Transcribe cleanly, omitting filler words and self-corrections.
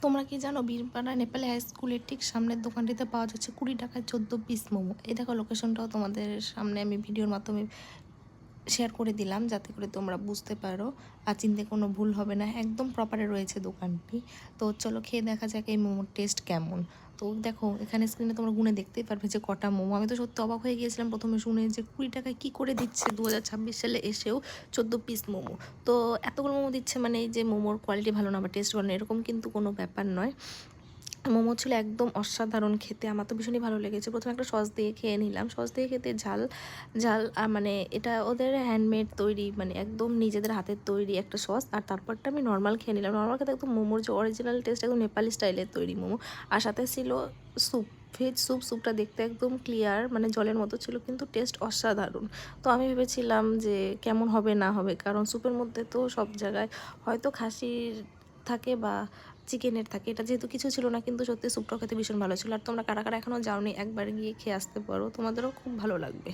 তোমরা কি জানো বীরপাড়া নেপালি হাই স্কুলের ঠিক সামনের দোকানটিতে পাওয়া যাচ্ছে 20 টাকায় 14 পিস মোমো। এই দেখো লোকেশনটাও তোমাদের সামনে আমি ভিডিওর মাধ্যমে শেয়ার করে দিলাম যাতে করে তোমরা বুঝতে পারো আর চিনতে কোনো ভুল হবে না। একদম প্রপারে রয়েছে দোকানটি। তো চলো খেয়ে দেখা যাক এই মোমোর টেস্ট কেমন। তো দেখো এখানে স্ক্রিনে তোমরা গুনে দেখতেই পারবে যে কটা মোমো। আমি তো সত্যি অবাক হয়ে গিয়েছিলাম প্রথমে শুনে যে 20 টাকায় কী করে দিচ্ছে 2026 সালে এসেও 14 পিস মোমো। তো এতগুলো মোমো দিচ্ছে মানে এই যে মোমোর কোয়ালিটি ভালো না বা টেস্ট ভালো না এরকম কিন্তু কোনো ব্যাপার নয়। মোমো ছিল একদম অসাধারণ খেতে। আমার তো ভীষণই ভালো লেগেছে। প্রথমে একটা সস দিয়ে খেয়ে নিলাম। সস দিয়ে খেতে ঝাল ঝাল মানে এটা ওদের হ্যান্ডমেড তৈরি, মানে একদম নিজেদের হাতের তৈরি একটা সস। আর তারপরটা আমি নর্মাল খেয়ে নিলাম। নর্মাল খেতে একদম মোমোর যে অরিজিনাল টেস্ট একদম নেপালি স্টাইলের তৈরি মোমো। আর সাথে ছিল স্যুপ, ভেজ স্যুপ। স্যুপটা দেখতে একদম ক্লিয়ার, মানে জলের মতো ছিল, কিন্তু টেস্ট অসাধারণ। তো আমি ভেবেছিলাম যে কেমন হবে না হবে, কারণ স্যুপের মধ্যে তো সব জায়গায় হয়তো খাসির থাকে বা চিকেনের থাকে, এটা যেহেতু কিছু ছিল না, কিন্তু সত্যি স্যুপটা খেতে ভীষণ ভালো ছিল। আর তোমরা কারা কারা এখনও যাওনি একবার গিয়ে খেয়ে আসতে পারো, তোমাদেরও খুব ভালো লাগবে।